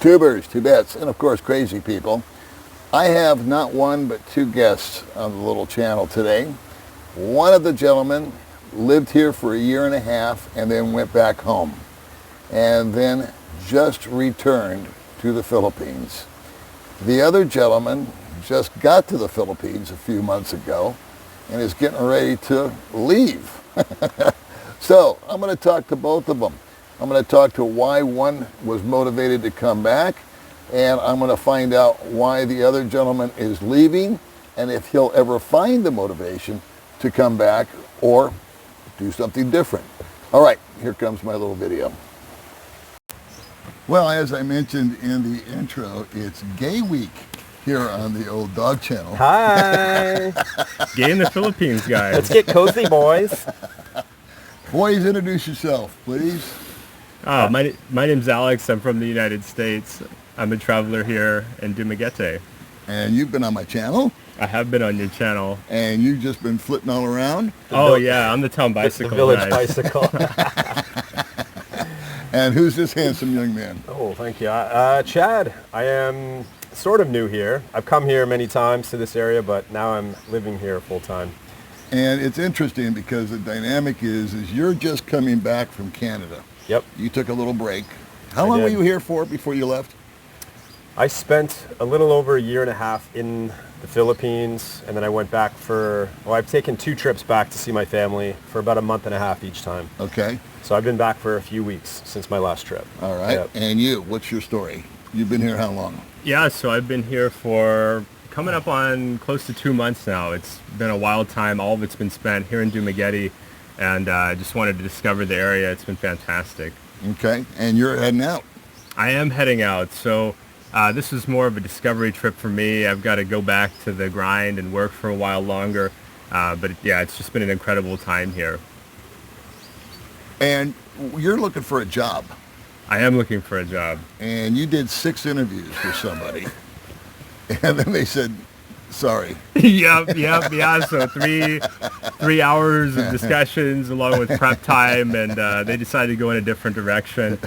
YouTubers, Tibets, and of course crazy people. I have not one but two guests on the little channel today. One of the gentlemen lived here for a year and a half and then went back home and then just returned to the Philippines. The other gentleman just got to the Philippines a few months ago and is getting ready to leave. So I'm going to talk to both of them. I'm going to talk to why one was motivated to come back, and I'm going to find out why the other gentleman is leaving and if he'll ever find the motivation to come back or do something different. All right, here comes my little video. Well, as I mentioned in the intro, it's Gay Week here on the old dog channel. Hi! Gay in the Philippines, guys. Let's get cozy, boys. Boys, introduce yourself, please. My name's Alex. I'm from the United States. I'm a traveler here in Dumaguete. And you've been on my channel. I have been on your channel. And you've just been flitting all around. Yeah, I'm the town bicycle. The village guy. bicycle. And who's this handsome young man? Oh, thank you. Chad, I am sort of new here. I've come here many times to this area, but now I'm living here full time. And it's interesting because the dynamic is you're just coming back from Canada. Yep. You took a little break. How long were you here for before you left? I spent a little over a year and a half in the Philippines, and then I went back I've taken 2 trips back to see my family for about a month and a half each time. Okay. So I've been back for a few weeks since my last trip. All right. Yep. And you, what's your story? You've been here how long? Yeah, so I've been here for coming up on close to 2 months now. It's been a wild time. All of it's been spent here in Dumaguete, and I just wanted to discover the area. It's been fantastic. Okay, and you're heading out. I am heading out, so this is more of a discovery trip for me. I've got to go back to the grind and work for a while longer, but yeah, it's just been an incredible time here. And you're looking for a job. I am looking for a job. And you did 6 interviews with somebody. And then they said, sorry. Yeah. So three hours of discussions along with prep time, and they decided to go in a different direction.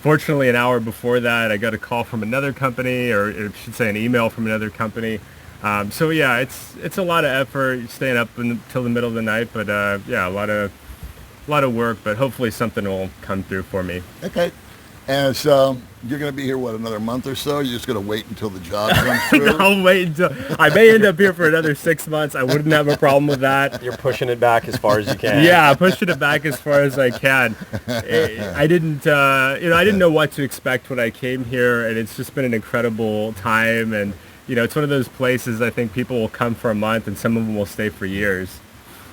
Fortunately, an hour before that, I got a call from another company, or I should say an email from another company. So yeah, it's a lot of effort staying up until the middle of the night, but yeah, a lot of work, but hopefully something will come through for me. Okay. And so you're going to be here, what, another month or so? You're just going to wait until the job comes through? I'll wait until... I may end up here for another 6 months. I wouldn't have a problem with that. You're pushing it back as far as you can. Yeah, pushing it back as far as I can. I didn't know what to expect when I came here, and it's just been an incredible time. And, it's one of those places I think people will come for a month, and some of them will stay for years.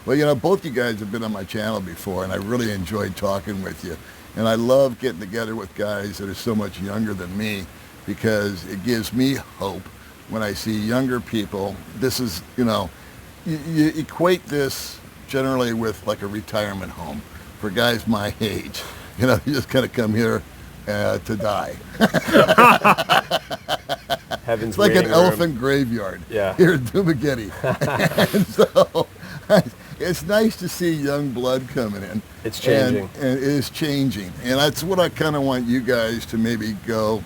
Well, both you guys have been on my channel before, and I really enjoyed talking with you. And I love getting together with guys that are so much younger than me because it gives me hope when I see younger people. This is, you equate this generally with like a retirement home for guys my age. You just kind of come here to die. Heaven's it's like an room. elephant graveyard here in Dumaguete. And so it's nice to see young blood coming in. It's changing. And it is changing. And that's what I kind of want you guys to maybe go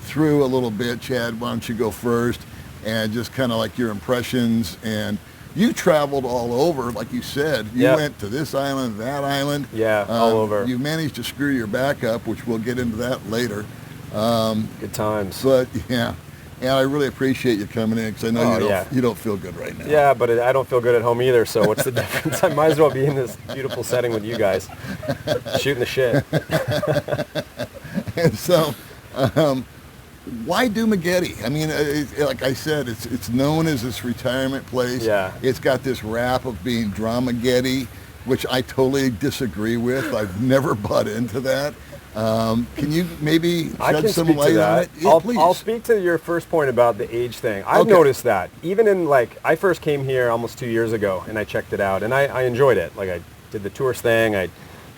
through a little bit. Chad, why don't you go first? And just kind of like your impressions. And you traveled all over, like you said. You went to this island, that island. Yeah, all over. You managed to screw your back up, which we'll get into that later. Good times. But, yeah. And I really appreciate you coming in because I know you don't feel good right now. Yeah, but I don't feel good at home either, so what's the difference? I might as well be in this beautiful setting with you guys, shooting the shit. And so, why Dumaguete? I mean, like I said, it's known as this retirement place. Yeah. It's got this rap of being Dramageddon, which I totally disagree with. I've never bought into that. Can you maybe shed some light on it? Yeah, please. I'll speak to your first point about the age thing. I've noticed that. Even in, I first came here almost 2 years ago, and I checked it out, and I enjoyed it. I did the tourist thing. I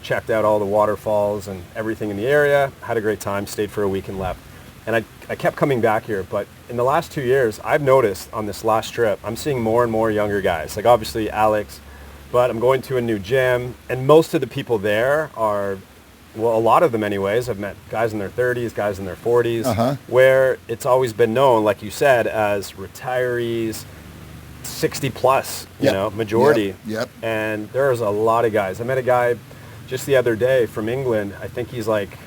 checked out all the waterfalls and everything in the area, had a great time, stayed for a week and left. And I kept coming back here, but in the last 2 years, I've noticed on this last trip, I'm seeing more and more younger guys. Obviously Alex, but I'm going to a new gym, and most of the people there are well, a lot of them anyways. I've met guys in their 30s, guys in their 40s, Uh-huh. where it's always been known, like you said, as retirees, 60 plus, you Yep. know, majority. Yep. And there's a lot of guys. I met a guy just the other day from England. I think he's like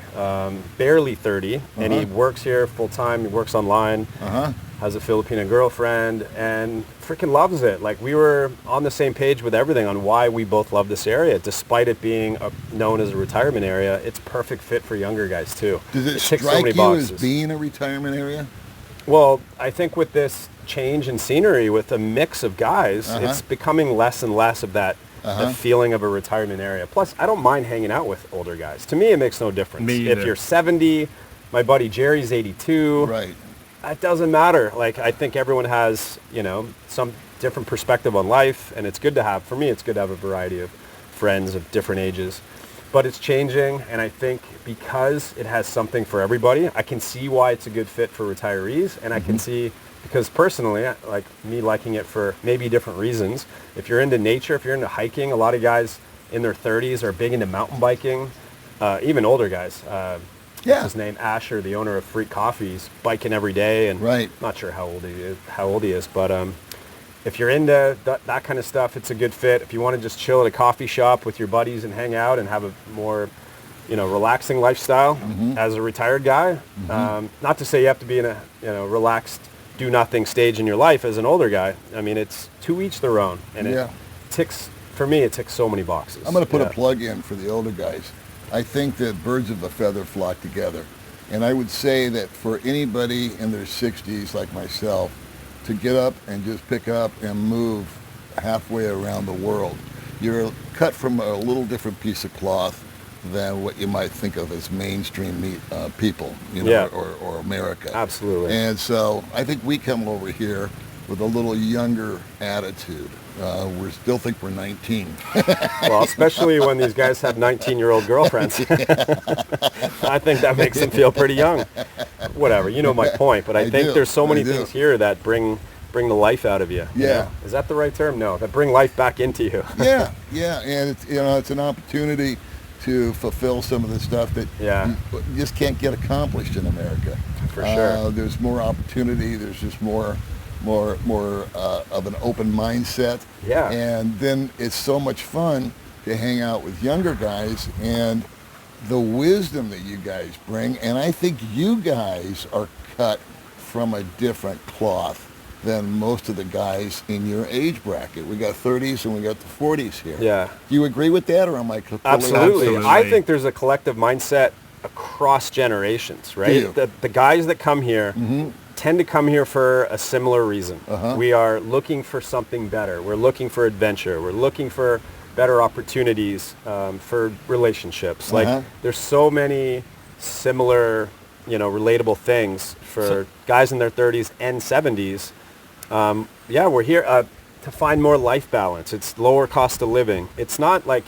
barely 30, and he works here full time. He works online, has a Filipino girlfriend, and freaking loves it. Like, we were on the same page with everything on why we both love this area. Despite it being known as a retirement area, it's perfect fit for younger guys too. Does it ticks strike you as being a retirement area? Well, I think with this change in scenery, with a mix of guys, it's becoming less and less of that the feeling of a retirement area. Plus, I don't mind hanging out with older guys. To me, it makes no difference. Me If either. you're 70, my buddy Jerry's 82. Right. It doesn't matter. Like, I think everyone has, you know, some different perspective on life, and it's good to have, for me, it's good to have a variety of friends of different ages. But it's changing, and I think because it has something for everybody, I can see why it's a good fit for retirees, and I can see, because personally, like me liking it for maybe different reasons. If you're into nature, if you're into hiking, a lot of guys in their 30s are big into mountain biking, even older guys. What's his name? Asher, the owner of Freak Coffee, he's biking every day, and not sure how old he is, but if you're into that kind of stuff, it's a good fit. If you want to just chill at a coffee shop with your buddies and hang out and have a more, you know, relaxing lifestyle as a retired guy, not to say you have to be in a, you know, relaxed, do nothing stage in your life as an older guy. I mean, it's to each their own, and it ticks, for me, it ticks so many boxes. I'm going to put a plug in for the older guys. I think that birds of a feather flock together. And I would say that for anybody in their 60s like myself to get up and just pick up and move halfway around the world, you're cut from a little different piece of cloth than what you might think of as mainstream people, you know, or America. Absolutely. And so I think we come over here with a little younger attitude. We still think we're 19. Well, especially when these guys have 19-year-old girlfriends. I think that makes them feel pretty young. Whatever, you know my point. But I think there's so many things here that bring the life out of you. Yeah. You know? Is that the right term? No, that bring life back into you. Yeah, and it's, you know, it's an opportunity to fulfill some of the stuff that you just can't get accomplished in America. For sure. There's more opportunity. There's just more of an open mindset. Yeah. And then it's so much fun to hang out with younger guys and the wisdom that you guys bring. And I think you guys are cut from a different cloth than most of the guys in your age bracket. We got 30s and we got the 40s here. Yeah. Do you agree with that, or am I completely Absolutely. off? I think there's a collective mindset across generations, right? The guys that come here tend to come here for a similar reason. We are looking for something better. We're looking for adventure. We're looking for better opportunities for relationships. Like, there's so many similar, you know, relatable things for guys in their 30s and 70s. We're here to find more life balance. It's lower cost of living. It's not like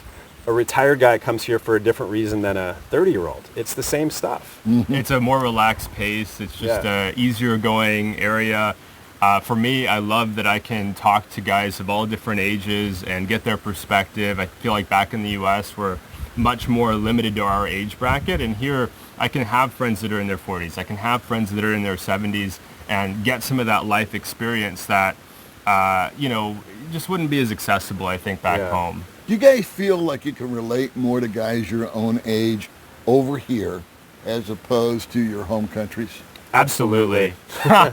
a retired guy comes here for a different reason than a 30-year-old. It's the same stuff. It's a more relaxed pace. It's just a easier going area. For me, I love that I can talk to guys of all different ages and get their perspective. I feel like back in the U.S., we're much more limited to our age bracket. And here, I can have friends that are in their 40s. I can have friends that are in their 70s and get some of that life experience that, you know, just wouldn't be as accessible, I think, back home. Do you guys feel like you can relate more to guys your own age over here as opposed to your home countries? Absolutely. Stereo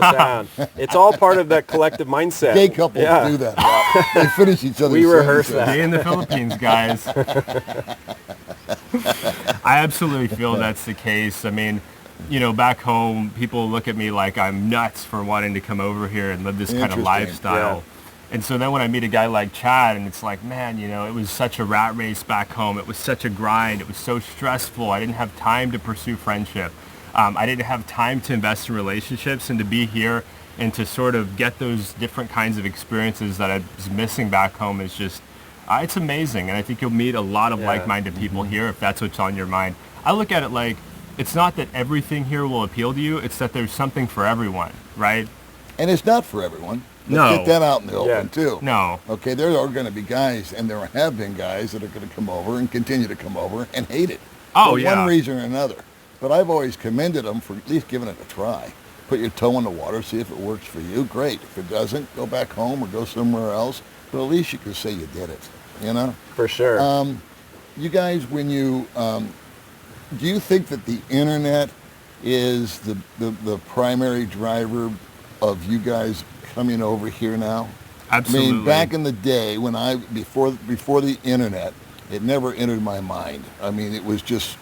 sound. It's all part of that collective mindset. Gay couples do that. They finish each other's We rehearse sentences. that. Stay in the Philippines, guys. I absolutely feel that's the case. I mean, you know, back home, people look at me like I'm nuts for wanting to come over here and live this kind of lifestyle. Yeah. And so then when I meet a guy like Chad, and it's like, man, you know, it was such a rat race back home. It was such a grind. It was so stressful. I didn't have time to pursue friendship. I didn't have time to invest in relationships, and to be here and to sort of get those different kinds of experiences that I was missing back home is just, it's amazing. And I think you'll meet a lot of like-minded people here if that's what's on your mind. I look at it like, it's not that everything here will appeal to you. It's that there's something for everyone, right? And it's not for everyone. Let's No. get that out in the Yeah. open too. No. Okay, there are going to be guys, and there have been guys that are going to come over and continue to come over and hate it. Oh, for yeah. one reason or another. But I've always commended them for at least giving it a try. Put your toe in the water, see if it works for you. Great. If it doesn't, go back home or go somewhere else. But at least you can say you did it. You know. For sure. You guys, when you do you think that the internet is the primary driver of you guys coming over here now? Absolutely. I mean, back in the day when before the internet, it never entered my mind. I mean, it was just,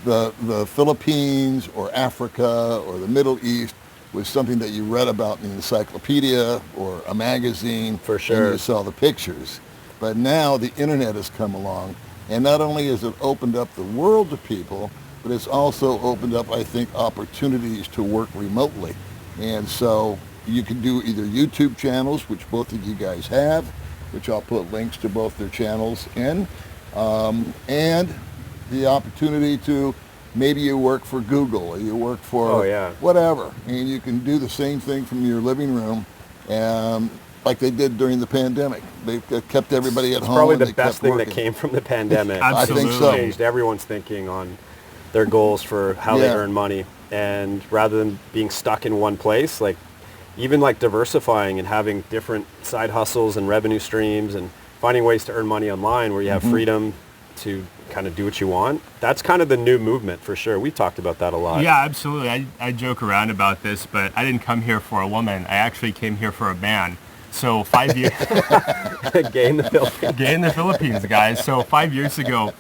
the Philippines or Africa or the Middle East was something that you read about in an encyclopedia or a magazine. For sure. And you saw the pictures. But now the internet has come along, and not only has it opened up the world to people, but it's also opened up, I think, opportunities to work remotely. And so you can do either YouTube channels, which both of you guys have, which I'll put links to both their channels in, and the opportunity to maybe you work for Google or you work for whatever, and you can do the same thing from your living room, like they did during the pandemic. They kept everybody at home. Probably and the they best kept thing working. that came from the pandemic. I think so. Changed everyone's thinking on their goals for how they earn money, and rather than being stuck in one place, like even like diversifying and having different side hustles and revenue streams and finding ways to earn money online where you have freedom to kind of do what you want. That's kind of the new movement for sure. We've talked about that a lot. Yeah, absolutely. I joke around about this, but I didn't come here for a woman. I actually came here for a man. So 5 years... Gay in the Philippines. Gay in the Philippines, guys. So 5 years ago,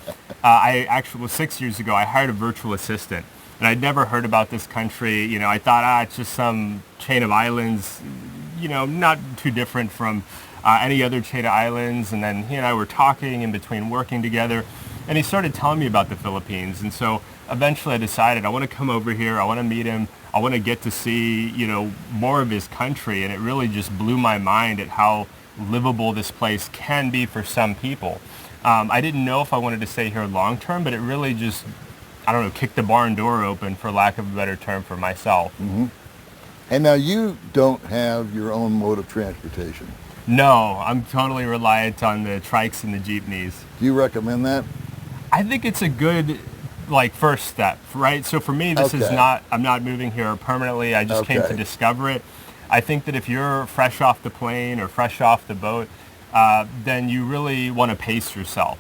6 years ago, I hired a virtual assistant. And I'd never heard about this country. I thought, it's just some chain of islands, not too different from any other chain of islands. And then he and I were talking in between working together. And he started telling me about the Philippines. And so eventually I decided I want to come over here. I want to meet him. I want to get to see, more of his country. And it really just blew my mind at how livable this place can be for some people. I didn't know if I wanted to stay here long term, but it really just, kicked the barn door open, for lack of a better term, for myself. Mm-hmm. And now you don't have your own mode of transportation. No, I'm totally reliant on the trikes and the jeepneys. Do you recommend that? I think it's a good, first step, right? So for me, this is I'm not moving here permanently. I just came to discover it. I think that if you're fresh off the plane or fresh off the boat, then you really want to pace yourself.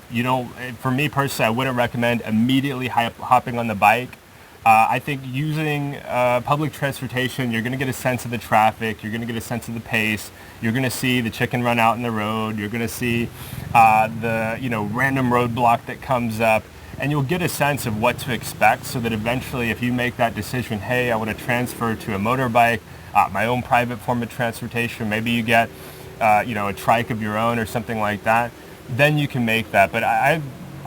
For me personally, I wouldn't recommend immediately hopping on the bike. I think using public transportation, you're going to get a sense of the traffic. You're going to get a sense of the pace. You're going to see the chicken run out in the road. You're going to see the random roadblock that comes up. And you'll get a sense of what to expect, so that eventually if you make that decision, hey, I want to transfer to a motorbike, my own private form of transportation, maybe you get a trike of your own or something like that, then you can make that. But I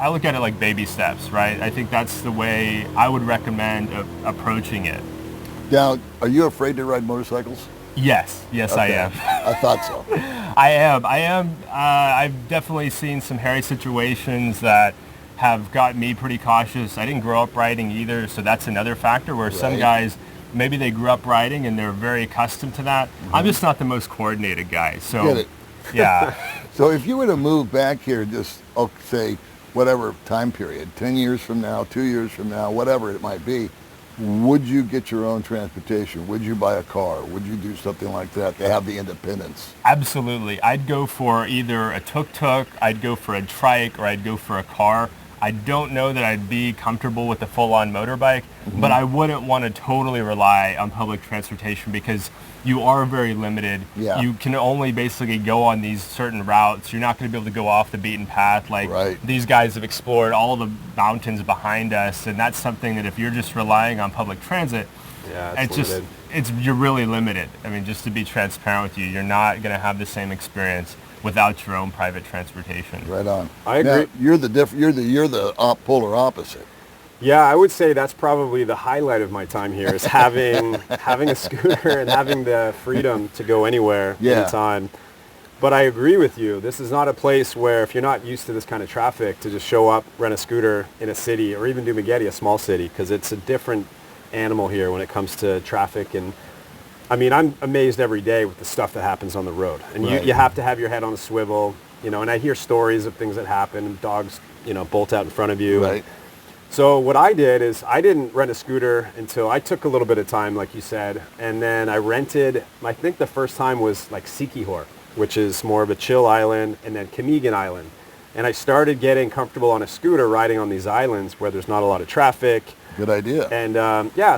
look at it like baby steps, right? I think that's the way I would recommend approaching it. Now, are you afraid to ride motorcycles? Yes, I am. I thought so. I am. I've definitely seen some hairy situations that have got me pretty cautious. I didn't grow up riding either, so that's another factor where some guys, maybe they grew up riding and they're very accustomed to that. I'm just not the most coordinated guy. So, get it. Yeah. So if you were to move back here, just say whatever time period, 10 years from now, 2 years from now, whatever it might be, would you get your own transportation? Would you buy a car? Would you do something like that to have the independence? Absolutely. I'd go for either a tuk-tuk, I'd go for a trike, or I'd go for a car. I don't know that I'd be comfortable with a full-on motorbike, but I wouldn't want to totally rely on public transportation because you are very limited. Yeah. You can only basically go on these certain routes. You're not going to be able to go off the beaten path. These guys have explored all the mountains behind us, and that's something that if you're just relying on public transit, you're really limited. I mean, just to be transparent with you, you're not going to have the same experience without your own private transportation. Right on. I agree. Now, you're the polar opposite. Yeah, I would say that's probably the highlight of my time here is having a scooter and having the freedom to go anywhere, anytime. But I agree with you. This is not a place where, if you're not used to this kind of traffic, to just show up, rent a scooter in a city, or even Dumaguete, a small city, because it's a different animal here when it comes to traffic and I mean, I'm amazed every day with the stuff that happens on the road. And Right. you have to have your head on a swivel, you know, and I hear stories of things that happen, dogs, you know, bolt out in front of you. Right. So what I did is I didn't rent a scooter until I took a little bit of time, like you said, and then I rented, I think the first time was like Sikihor, which is more of a chill island, and then Kamigan Island. And I started getting comfortable on a scooter riding on these islands where there's not a lot of traffic. Good idea. And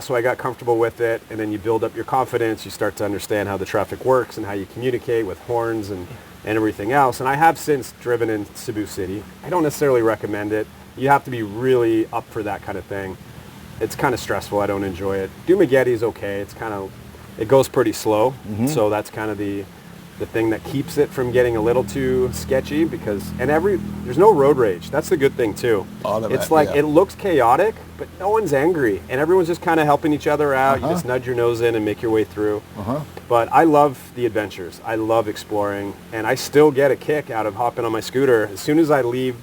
so I got comfortable with it, and then you build up your confidence, you start to understand how the traffic works and how you communicate with horns and everything else. And I have since driven in Cebu City. I don't necessarily recommend it. You have to be really up for that kind of thing. It's kind of stressful. I don't enjoy it. Dumaguete is okay. It goes pretty slow. So that's kind of the thing that keeps it from getting a little too sketchy, because there's no road rage. That's the good thing too. It's like it looks chaotic, but no one's angry, and everyone's just kind of helping each other out. You just nudge your nose in and make your way through. But I love the adventures. I love exploring, and I still get a kick out of hopping on my scooter. As soon as I leave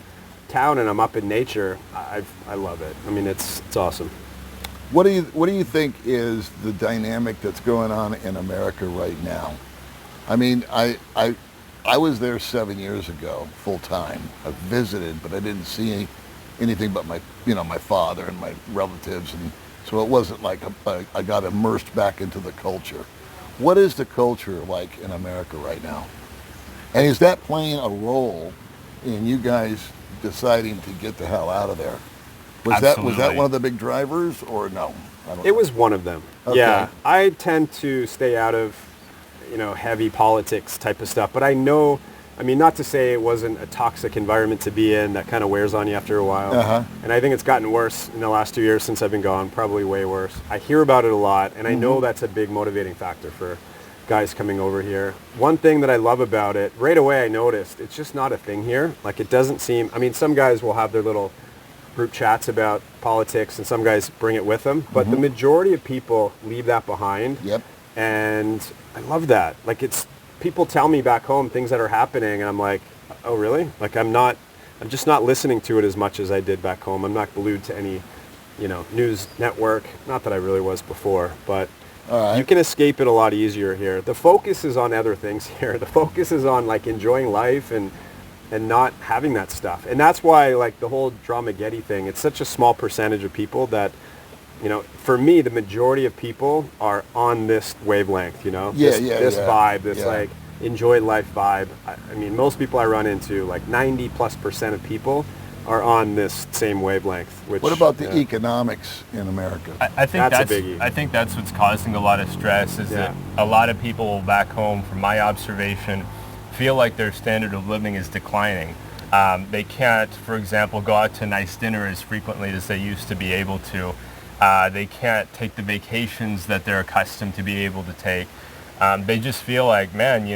town and I'm up in nature, I love it. I mean, it's awesome. What do you think is the dynamic that's going on in America right now? I mean, I was there 7 years ago, full time. I visited, but I didn't see anything but my father and my relatives, and so it wasn't like I got immersed back into the culture. What is the culture like in America right now? And is that playing a role in you guys deciding to get the hell out of there? Was that one of the big drivers, or no? I don't know. It was one of them. Okay. Yeah, I tend to stay out of, heavy politics type of stuff. But I know, I mean, not to say it wasn't a toxic environment to be in that kind of wears on you after a while. And I think it's gotten worse in the last 2 years since I've been gone, probably way worse. I hear about it a lot, and I know that's a big motivating factor for guys coming over here. One thing that I love about it, right away I noticed, it's just not a thing here. Like, it doesn't seem, I mean, some guys will have their little group chats about politics, and some guys bring it with them, but the majority of people leave that behind. Yep. And I love that. Like, people tell me back home things that are happening, and I'm like, oh really? Like, I'm just not listening to it as much as I did back home. I'm not glued to any, news network. Not that I really was before, but you can escape it a lot easier here. The focus is on other things here. The focus is on, like, enjoying life and not having that stuff. And that's why, like, the whole Dramageddon thing, it's such a small percentage of people that, for me, the majority of people are on this wavelength, this vibe, this like enjoy life vibe. I mean, most people I run into, like 90+% of people are on this same wavelength. What about the economics in America? I think that's a biggie. I think that's what's causing a lot of stress, is that a lot of people back home, from my observation, feel like their standard of living is declining. They can't, for example, go out to nice dinner as frequently as they used to be able to. They can't take the vacations that they're accustomed to be able to take. They just feel like, man,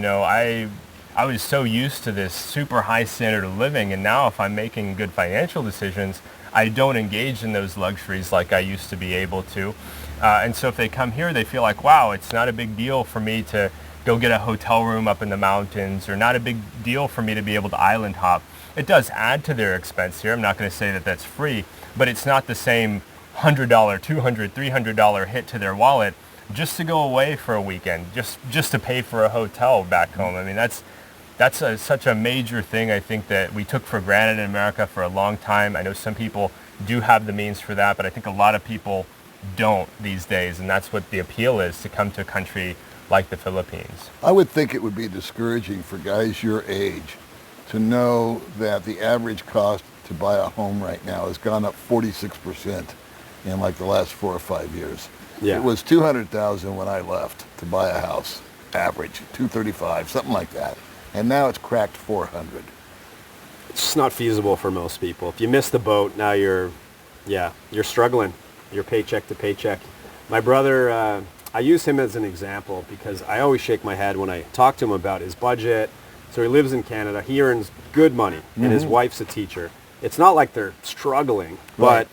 I was so used to this super high standard of living, and now if I'm making good financial decisions, I don't engage in those luxuries like I used to be able to. And so if they come here, they feel like, wow, it's not a big deal for me to go get a hotel room up in the mountains, or not a big deal for me to be able to island hop. It does add to their expense here. I'm not going to say that that's free, but it's not the same $100, $200, $300 hit to their wallet just to go away for a weekend, just to pay for a hotel back home. I mean, that's such a major thing, I think, that we took for granted in America for a long time. I know some people do have the means for that, but I think a lot of people don't these days, and that's what the appeal is, to come to a country like the Philippines. I would think it would be discouraging for guys your age to know that the average cost to buy a home right now has gone up 46% in like the last 4 or 5 years. Yeah. It was $200,000 when I left to buy a house, average, $235,000, something like that. And now it's cracked $400,000. It's just not feasible for most people. If you miss the boat, now you're struggling. You're paycheck to paycheck. My brother, I use him as an example because I always shake my head when I talk to him about his budget. So he lives in Canada. He earns good money, and his wife's a teacher. It's not like they're struggling, but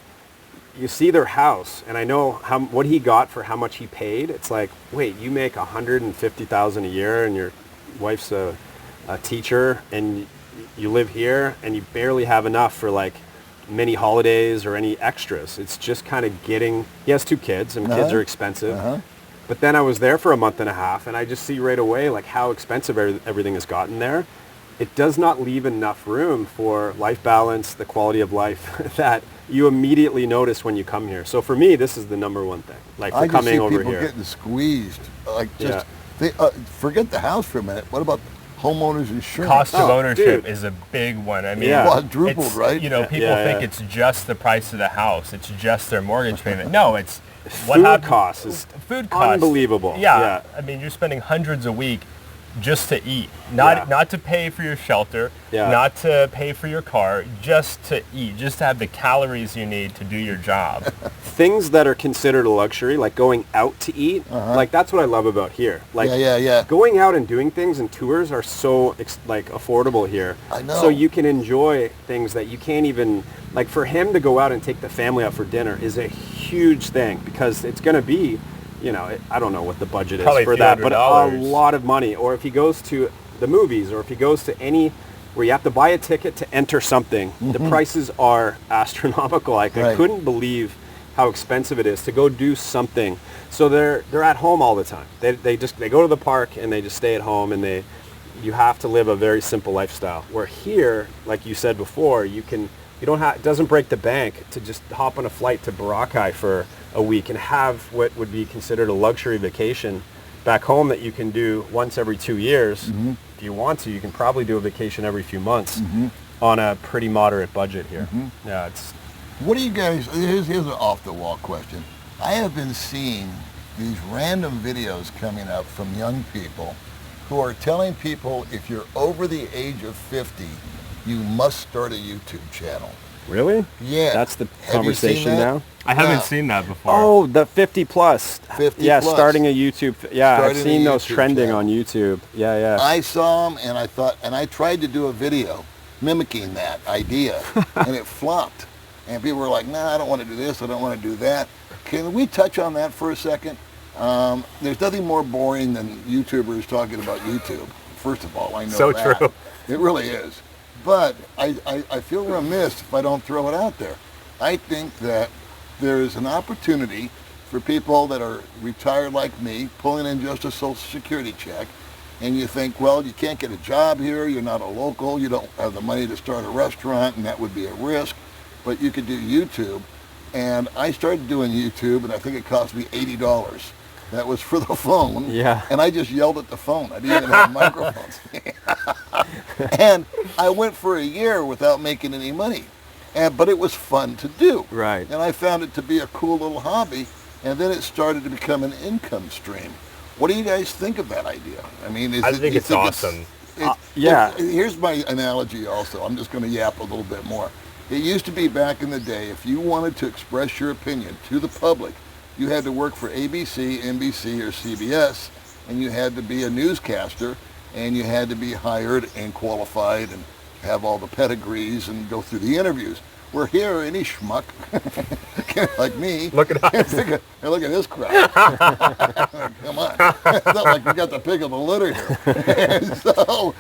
you see their house, and I know what he got for how much he paid. It's like, wait, you make $150,000 a year, and your wife's a teacher, and you live here, and you barely have enough for like many holidays or any extras. It's just kind of getting. He has 2 kids, and kids are expensive. But then I was there for a month and a half, and I just see right away like how expensive everything has gotten there. It does not leave enough room for life balance, the quality of life that you immediately notice when you come here. So for me, this is the number one thing. Like for coming over people here, getting squeezed. Like just forget the house for a minute. What about homeowners insurance? Cost of ownership dude. is a big one. I mean, quadrupled, right? You know, people think it's just the price of the house. It's just their mortgage payment. No, it's food costs is food costs. Unbelievable. Yeah. I mean, you're spending hundreds a week just to eat, not to pay for your shelter, not to pay for your car, just to eat, just to have the calories you need to do your job. Things that are considered a luxury, like going out to eat, like that's what I love about here. Like going out and doing things and tours are so like affordable here. I know. So you can enjoy things that you can't even, like for him to go out and take the family out for dinner is a huge thing because it's going to be, you know, I don't know what the budget Probably is for that, but $100. a lot of money. Or if he goes to the movies, or if he goes to any where you have to buy a ticket to enter something, the prices are astronomical. Like I couldn't believe how expensive it is to go do something. So they're at home all the time. They go to the park and they just stay at home, and you have to live a very simple lifestyle. Where here, like you said before, it doesn't break the bank to just hop on a flight to Boracay for a week and have what would be considered a luxury vacation back home that you can do once every 2 years. If you want to, you can probably do a vacation every few months on a pretty moderate budget here. Yeah, it's... What do you guys, here's an off-the-wall question. I have been seeing these random videos coming up from young people who are telling people if you're over the age of 50, you must start a YouTube channel. Really? Yeah. That's the conversation now? I haven't seen that before. Oh, the 50 plus. 50 yeah, plus. Starting a YouTube. Yeah, Starting I've seen a those YouTube trending channel. on YouTube. Yeah. I saw them and I thought, and I tried to do a video mimicking that idea and it flopped. And people were like, nah, I don't want to do this, I don't want to do that. Can we touch on that for a second? There's nothing more boring than YouTubers talking about YouTube. First of all, I know So that. true. It really is. But I feel remiss if I don't throw it out there. I think that there is an opportunity for people that are retired like me, pulling in just a Social Security check, and you think, well, you can't get a job here, you're not a local, you don't have the money to start a restaurant, and that would be a risk, but you could do YouTube. And I started doing YouTube, and I think it cost me $80. That was for the phone. Yeah. And I just yelled at the phone. I didn't even have microphones. And I went for a year without making any money. But it was fun to do. Right. And I found it to be a cool little hobby. And then it started to become an income stream. What do you guys think of that idea? I mean, I think it's awesome. Here's my analogy also. I'm just going to yap a little bit more. It used to be back in the day, if you wanted to express your opinion to the public, you had to work for ABC, NBC, or CBS, and you had to be a newscaster, and you had to be hired and qualified and have all the pedigrees and go through the interviews. We're here, any schmuck like me. Look at us. Look at this crowd. Come on. It's not like we got the pick of the litter here. And so,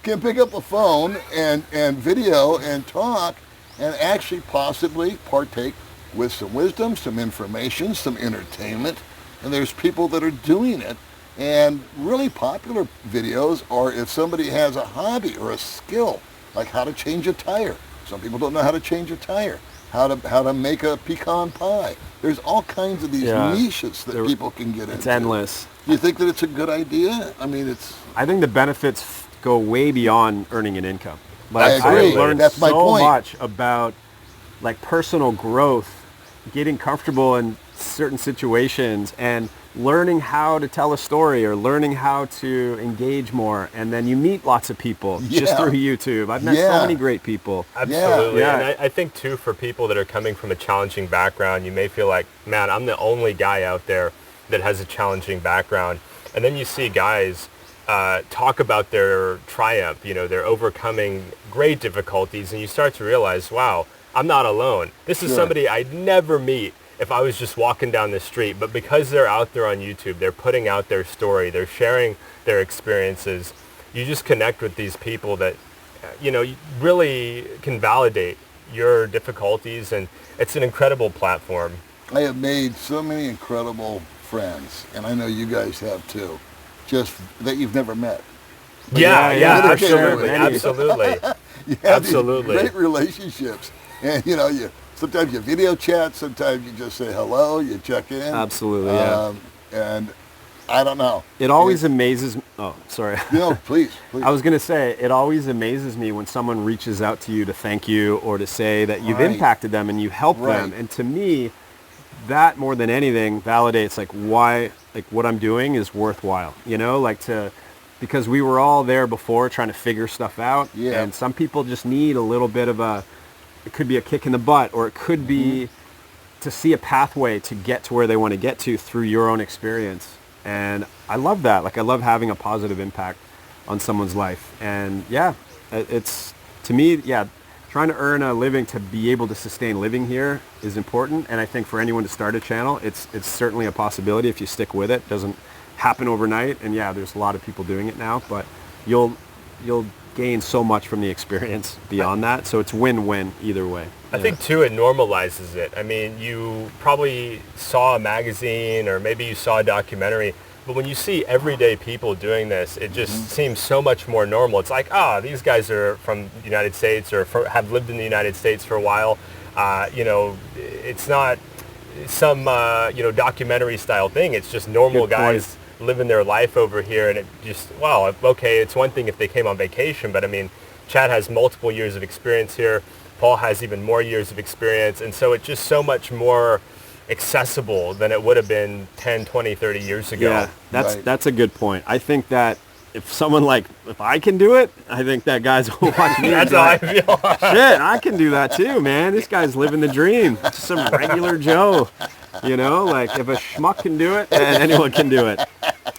can pick up a phone and video and talk and actually possibly partake with some wisdom, some information, some entertainment. And there's people that are doing it. And really popular videos are if somebody has a hobby or a skill, like how to change a tire. Some people don't know how to change a tire, how to make a pecan pie. There's all kinds of these niches that people can get into. It's endless. Do you think that it's a good idea? I mean, I think the benefits go way beyond earning an income. I agree. I've learned That's my so point. much about like personal growth, getting comfortable in certain situations, and learning how to tell a story or learning how to engage more. And then you meet lots of people just through YouTube. I've met so many great people. Absolutely. Yeah. And I think too, for people that are coming from a challenging background, you may feel like, man, I'm the only guy out there that has a challenging background. And then you see guys talk about their triumph, they're overcoming great difficulties, and you start to realize, wow, I'm not alone. This is somebody I'd never meet if I was just walking down the street, but because they're out there on YouTube, they're putting out their story, they're sharing their experiences, you just connect with these people that, really can validate your difficulties, and it's an incredible platform. I have made so many incredible friends, and I know you guys have too, just that you've never met. Yeah, absolutely. absolutely. You have these Absolutely. great relationships, and you sometimes you video chat, sometimes you just say hello, you check in. Absolutely, yeah. And I don't know. It always amazes me. Oh, sorry. Please. I was going to say, it always amazes me when someone reaches out to you to thank you or to say that you've Right. impacted them and you helped them. Right. And to me, that more than anything validates like why, like what I'm doing is worthwhile, because we were all there before trying to figure stuff out. Yeah. And some people just need a little bit of it could be a kick in the butt, or it could be to see a pathway to get to where they want to get to through your own experience. And I love that. Like I love having a positive impact on someone's life. And yeah, it's to me, trying to earn a living to be able to sustain living here is important. And I think for anyone to start a channel, it's certainly a possibility if you stick with it. It doesn't happen overnight. And yeah, there's a lot of people doing it now, but you'll gain so much from the experience beyond that. So it's win-win either way. I think too, it normalizes it. I mean, you probably saw a magazine or maybe you saw a documentary, but when you see everyday people doing this, it just seems so much more normal. It's like, these guys are from the United States or have lived in the United States for a while. It's not some, documentary style thing. It's just normal Good point. guys living their life over here. And it just, okay, it's one thing if they came on vacation, but I mean, Chad has multiple years of experience here. Paul has even more years of experience. And so it's just so much more accessible than it would have been 10, 20, 30 years ago. Yeah, Right. that's a good point. I think that if I can do it, I think that guys will watch me. That's and how be I like, feel. Shit, I can do that too, man. This guy's living the dream. Just some regular Joe, like if a schmuck can do it, then anyone can do it.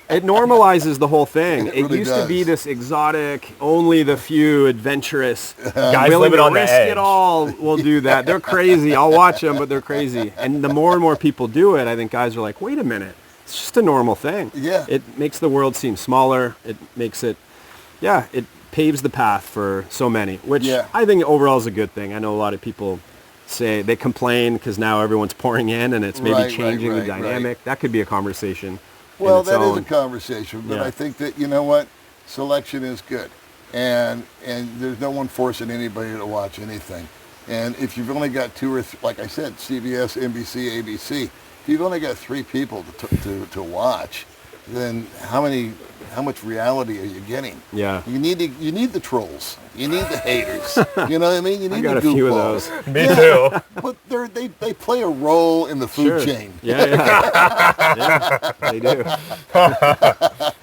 It normalizes the whole thing. It really used to be does. this exotic, only the few adventurous Guys willing living to on the risk edge. it all will do that. They're crazy. I'll watch them, but they're crazy. And the more and more people do it, I think guys are like, wait a minute. It's just a normal thing. Yeah. It makes the world seem smaller. It makes it, it paves the path for so many, which Yeah. I think overall is a good thing. I know a lot of people say they complain because now everyone's pouring in and it's maybe Right, changing right, the right. dynamic. That could be a conversation. Well, in its that is own. a conversation, but Yeah. I think that, you know what, selection is good. And there's no one forcing anybody to watch anything. And if you've only got two or like I said, CBS, NBC, ABC, if you've only got three people to watch, then how much reality are you getting? Yeah. You need the trolls. You need the haters. You know what I mean? You need I got the a few of goofballs. those. Me too. But they play a role in the food Sure. chain. Yeah. Yeah, they do.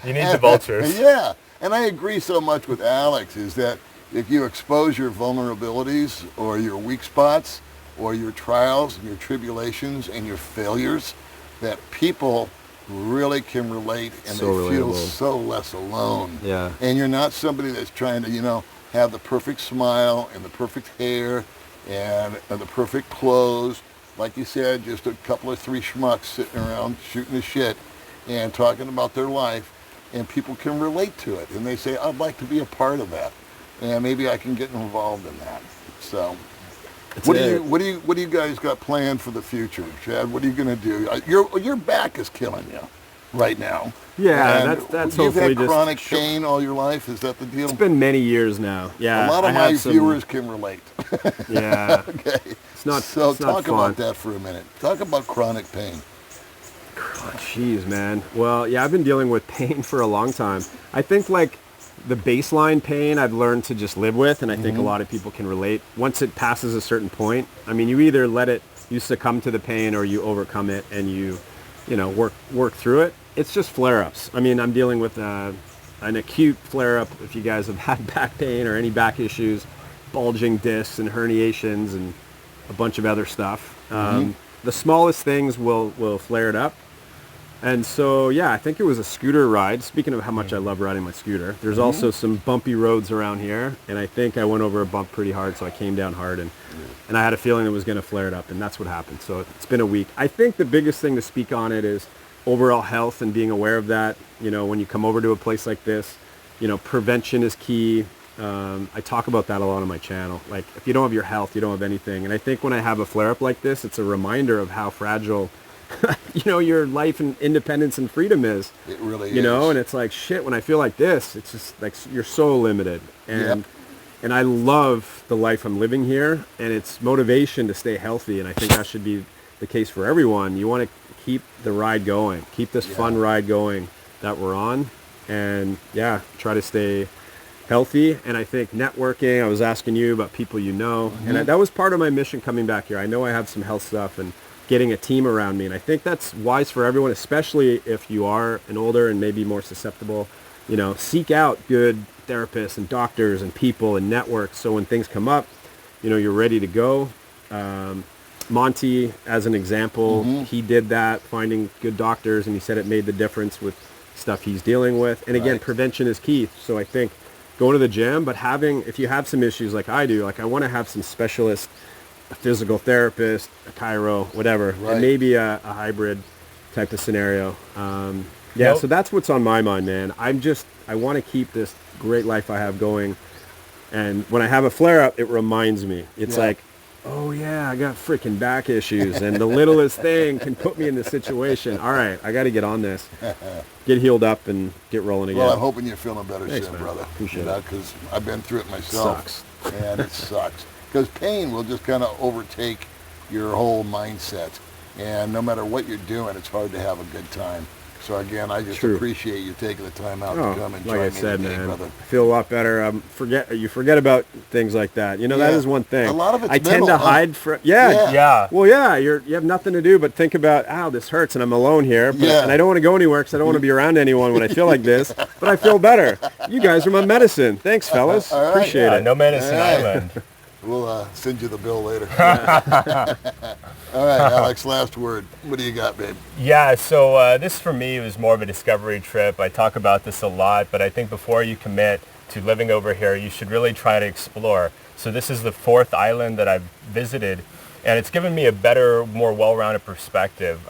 You need the vultures. Yeah, and I agree so much with Alex is that if you expose your vulnerabilities or your weak spots or your trials and your tribulations and your failures, that people really can relate and So they feel relatable. so less alone. Yeah. And you're not somebody that's trying to, have the perfect smile and the perfect hair and the perfect clothes. Like you said, just a couple of three schmucks sitting around shooting the shit and talking about their life, and people can relate to it. And they say, I'd like to be a part of that. And maybe I can get involved in that. So what do you guys got planned for the future, Chad? What are you going to do? Your back is killing you right now. Yeah, And that's you've hopefully had just chronic pain all your life. Is that the deal? It's been many years now. Yeah. A lot of I my have some- viewers can relate. Yeah. Okay. It's not. So it's not talk fun. about that for a minute. Talk about chronic pain. Oh, jeez, man. Well, yeah, I've been dealing with pain for a long time. I think like the baseline pain I've learned to just live with, and I think a lot of people can relate. Once it passes a certain point, I mean, you either you succumb to the pain or you overcome it and you work through it. It's just flare-ups. I mean, I'm dealing with an acute flare-up if you guys have had back pain or any back issues, bulging discs and herniations and a bunch of other stuff. The smallest things will flare it up. And so, yeah, I think it was a scooter ride. Speaking of how much I love riding my scooter, there's also some bumpy roads around here, and I think I went over a bump pretty hard, so I came down hard, and I had a feeling it was going to flare it up, and that's what happened. So it's been a week. I think the biggest thing to speak on it is overall health and being aware of that. When you come over to a place like this, prevention is key. I talk about that a lot on my channel. Like, if you don't have your health, you don't have anything. And I think when I have a flare-up like this, it's a reminder of how fragile your life and independence and freedom is. It really You is. know, and it's like, shit, when I feel like this, it's just like you're so limited. And Yep. and I love the life I'm living here, and it's motivation to stay healthy, and I think that should be the case for everyone. You want to keep the ride going, keep this fun ride going that we're on, and try to stay healthy. And I think networking, I was asking you about people and that was part of my mission coming back here. I know I have some health stuff and getting a team around me, and I think that's wise for everyone, especially if you are an older and maybe more susceptible. Seek out good therapists and doctors and people and networks, so when things come up, you're ready to go. Monty, as an example, he did that, finding good doctors, and he said it made the difference with stuff he's dealing with. And again, prevention is key. So I think going to the gym, but if you have some issues like I do, like I want to have some specialist, a physical therapist, a chiro, whatever, and maybe a hybrid type of scenario. So that's what's on my mind, man. I want to keep this great life I have going. And when I have a flare-up, it reminds me. It's like, oh yeah, I got freaking back issues, and the littlest thing can put me in this situation. All right, I got to get on this, get healed up, and get rolling again. Well, I'm hoping you're feeling better Thanks, soon, man. brother. Appreciate it. Because I've been through it myself. Sucks. And it sucks. Because pain will just kind of overtake your whole mindset. And no matter what you're doing, it's hard to have a good time. So again, I just appreciate you taking the time out to come and join like I me said, today, man, brother. I feel a lot better. You forget about things like that. That is one thing. A lot of it's I tend mental, to hide from. Yeah. Yeah. Well, you have nothing to do but think about, ow, this hurts, and I'm alone here, and I don't want to go anywhere because I don't want to be around anyone when I feel like this. But I feel better. You guys are my medicine. Thanks, fellas. All right. Appreciate it. No medicine All right. island. We'll send you the bill later. All right, Alex, last word. What do you got, babe? Yeah, so this for me was more of a discovery trip. I talk about this a lot, but I think before you commit to living over here, you should really try to explore. So this is the 4th island that I've visited, and it's given me a better, more well-rounded perspective.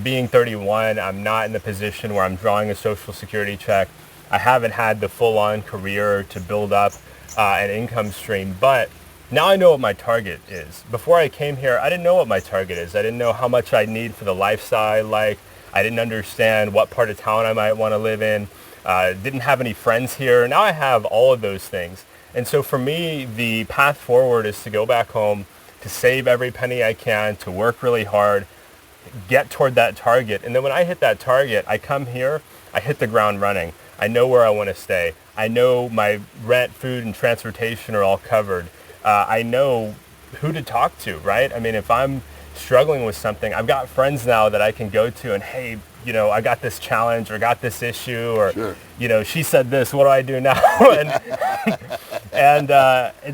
Being 31, I'm not in the position where I'm drawing a social security check. I haven't had the full-on career to build up an income stream, but now I know what my target is. Before I came here, I didn't know what my target is. I didn't know how much I need for the lifestyle. Like, I didn't understand what part of town I might want to live in. Didn't have any friends here. Now I have all of those things. And so for me, the path forward is to go back home, to save every penny I can, to work really hard, get toward that target. And then when I hit that target, I come here, I hit the ground running. I know where I want to stay. I know my rent, food, and transportation are all covered. I know who to talk to, right? I mean, if I'm struggling with something, I've got friends now that I can go to and, hey, I got this challenge or got this issue or, she said this, what do I do now? and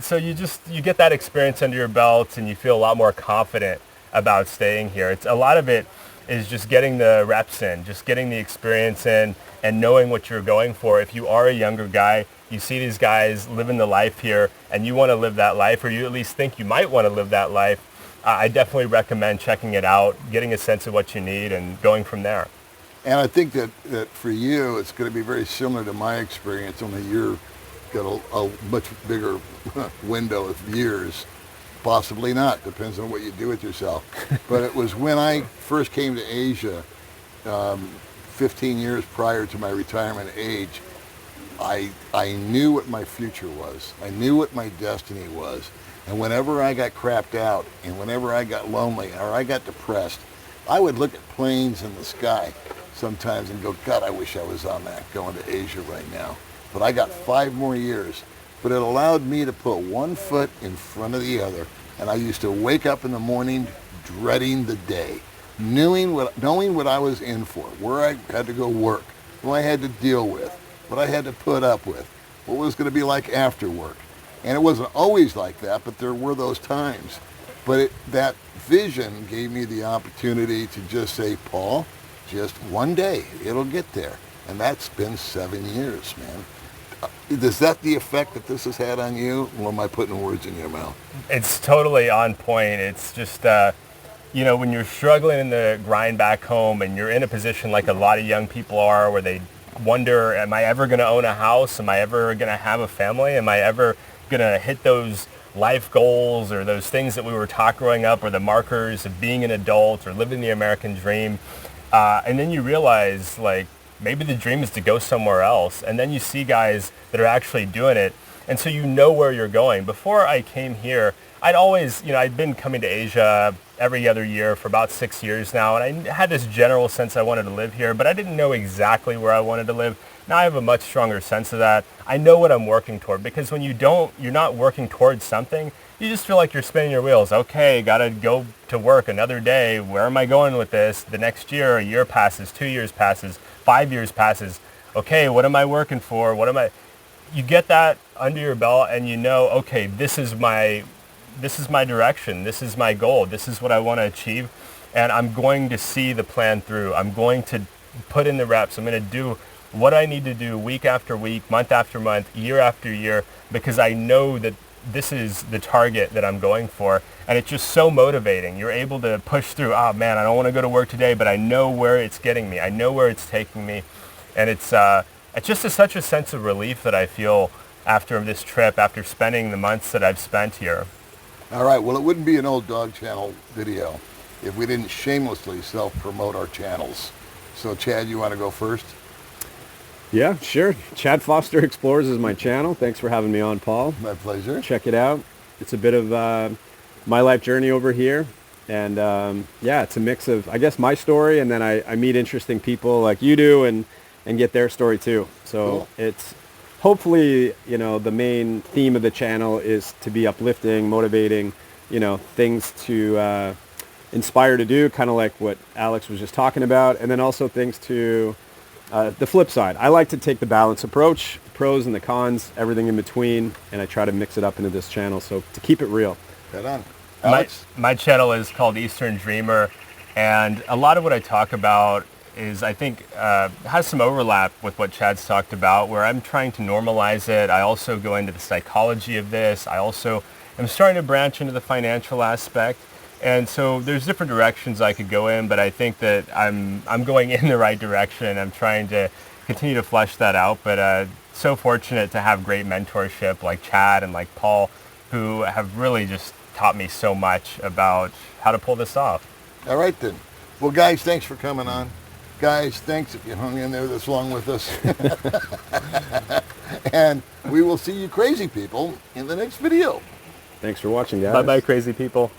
so you get that experience under your belt and you feel a lot more confident about staying here. It's a lot of it is just getting the reps in, just getting the experience in and knowing what you're going for. If you are a younger guy, you see these guys living the life here and you want to live that life, or you at least think you might want to live that life, I definitely recommend checking it out, getting a sense of what you need and going from there. And I think that for you, it's going to be very similar to my experience, only you've got a much bigger window of years. Possibly not, depends on what you do with yourself. But it was when I first came to Asia, 15 years prior to my retirement age, I knew what my future was. I knew what my destiny was. And whenever I got crapped out and whenever I got lonely or I got depressed, I would look at planes in the sky sometimes and go, God, I wish I was on that going to Asia right now. But I got 5 more years. But it allowed me to put one foot in front of the other. And I used to wake up in the morning dreading the day, knowing what I was in for, where I had to go work, what I had to deal with, what I had to put up with, what was going to be like after work. And it wasn't always like that, but there were those times. But that vision gave me the opportunity to just say, Paul, just one day, it'll get there. And that's been 7 years, man. Is that the effect that this has had on you, or am I putting words in your mouth? It's totally on point. It's just, when you're struggling in the grind back home and you're in a position like a lot of young people are where they wonder, am I ever going to own a house? Am I ever going to have a family? Am I ever going to hit those life goals or those things that we were taught growing up, or the markers of being an adult or living the American dream. And then you realize, like, maybe the dream is to go somewhere else. And then you see guys that are actually doing it. And so you know where you're going. Before I came here, I'd always, I'd been coming to Asia every other year for about 6 years now. And I had this general sense I wanted to live here, but I didn't know exactly where I wanted to live. Now I have a much stronger sense of that. I know what I'm working toward, because when you're not working towards something, you just feel like you're spinning your wheels. Okay, gotta go to work another day. Where am I going with this? The next year, a year passes, 2 years passes, 5 years passes. Okay, what am I working for? You get that under your belt, and you know, okay, this is my direction. This is my goal. This is what I want to achieve. And I'm going to see the plan through. I'm going to put in the reps. I'm going to do what I need to do week after week, month after month, year after year, because I know that this is the target that I'm going for. And it's just so motivating. You're able to push through. Oh man, I don't want to go to work today, but I know where it's getting me. I know where it's taking me. And it's just such a sense of relief that I feel after this trip, after spending the months that I've spent here. All right, well, it wouldn't be an Old Dog Channel video if we didn't shamelessly self-promote our channels. So, Chad, you want to go first? Yeah, sure. Chad Foster Explores is my channel. Thanks for having me on, Paul. My pleasure. Check it out. It's a bit of my life journey over here. And yeah, it's a mix of, I guess, my story, and then I meet interesting people like you do and get their story too. So cool. It's hopefully, the main theme of the channel is to be uplifting, motivating, things to inspire to do, kind of like what Alex was just talking about. And then also things to the flip side. I like to take the balance approach, the pros and the cons, everything in between, and I try to mix it up into this channel. So to keep it real. Right on. Alex? My channel is called Eastern Dreamer, and a lot of what I talk about is, I think, has some overlap with what Chad's talked about, where I'm trying to normalize it. I also go into the psychology of this. I also am starting to branch into the financial aspect. And so there's different directions I could go in, but I think that I'm going in the right direction. I'm trying to continue to flesh that out, but so fortunate to have great mentorship like Chad and like Paul, who have really just taught me so much about how to pull this off. All right, then. Well, guys, thanks for coming on. Guys, thanks if you hung in there this long with us. And we will see you crazy people in the next video. Thanks for watching, guys. Bye-bye, crazy people.